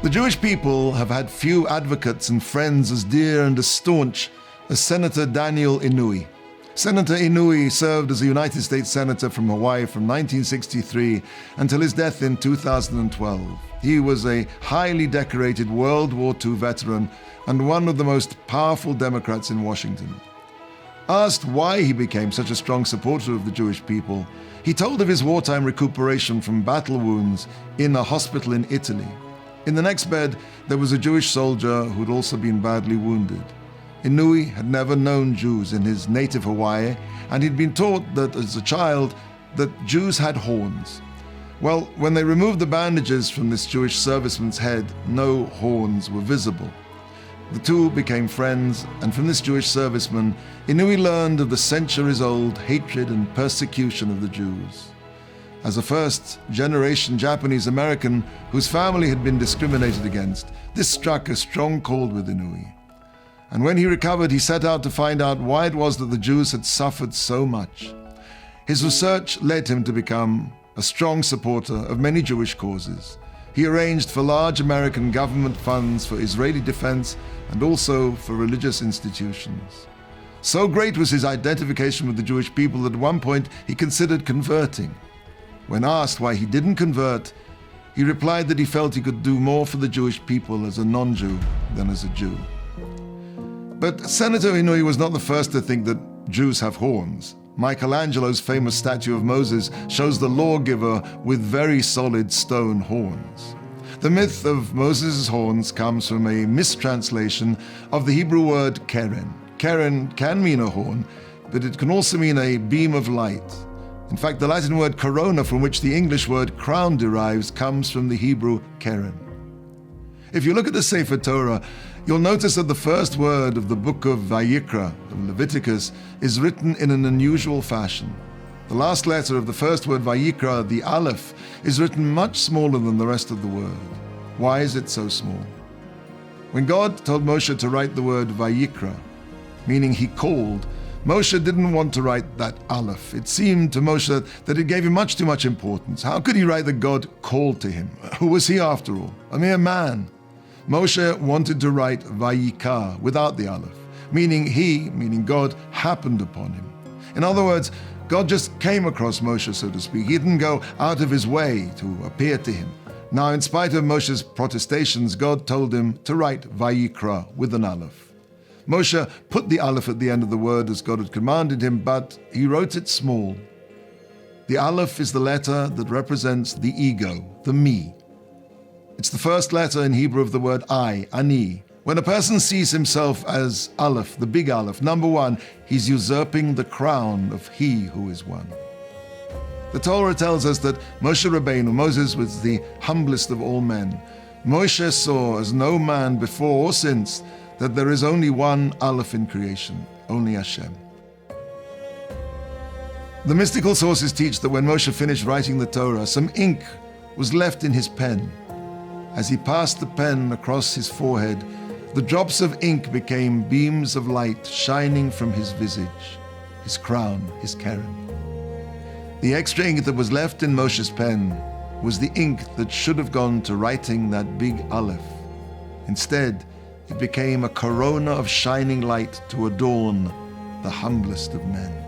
The Jewish people have had few advocates and friends as dear and as staunch as Senator Daniel Inouye. Senator Inouye served as a United States Senator from Hawaii from 1963 until his death in 2012. He was a highly decorated World War II veteran and one of the most powerful Democrats in Washington. Asked why he became such a strong supporter of the Jewish people, he told of his wartime recuperation from battle wounds in a hospital in Italy. In the next bed, there was a Jewish soldier who'd also been badly wounded. Inouye had never known Jews in his native Hawaii, and he'd been taught that as a child that Jews had horns. Well, when they removed the bandages from this Jewish serviceman's head, no horns were visible. The two became friends, and from this Jewish serviceman, Inouye learned of the centuries-old hatred and persecution of the Jews. As a first-generation Japanese American whose family had been discriminated against, this struck a strong chord with Inouye. And when he recovered, he set out to find out why it was that the Jews had suffered so much. His research led him to become a strong supporter of many Jewish causes. He arranged for large American government funds for Israeli defense and also for religious institutions. So great was his identification with the Jewish people that at one point he considered converting. When asked why he didn't convert, he replied that he felt he could do more for the Jewish people as a non-Jew than as a Jew. But Senator Inouye was not the first to think that Jews have horns. Michelangelo's famous statue of Moses shows the lawgiver with very solid stone horns. The myth of Moses' horns comes from a mistranslation of the Hebrew word keren. Keren can mean a horn, but it can also mean a beam of light. In fact, the Latin word corona, from which the English word crown derives, comes from the Hebrew keren. If you look at the Sefer Torah, you'll notice that the first word of the book of Vayikra, of Leviticus, is written in an unusual fashion. The last letter of the first word, Vayikra, the Aleph, is written much smaller than the rest of the word. Why is it so small? When God told Moshe to write the word Vayikra, meaning he called, Moshe didn't want to write that Aleph. It seemed to Moshe that it gave him much too much importance. How could he write that God called to him? Who was he after all? A mere man. Moshe wanted to write Vayikra without the Aleph, meaning God, happened upon him. In other words, God just came across Moshe, so to speak. He didn't go out of his way to appear to him. Now, in spite of Moshe's protestations, God told him to write Vayikra with an Aleph. Moshe put the Aleph at the end of the word as God had commanded him, but he wrote it small. The Aleph is the letter that represents the ego, the me. It's the first letter in Hebrew of the word I, ani. When a person sees himself as Aleph, the big Aleph, number one, he's usurping the crown of he who is one. The Torah tells us that Moshe Rabbeinu, Moses, was the humblest of all men. Moshe saw as no man before or since that there is only one Aleph in creation, only Hashem. The mystical sources teach that when Moshe finished writing the Torah, some ink was left in his pen. As he passed the pen across his forehead, the drops of ink became beams of light shining from his visage, his crown, his keren. The extra ink that was left in Moshe's pen was the ink that should have gone to writing that big Aleph. Instead, it became a corona of shining light to adorn the humblest of men.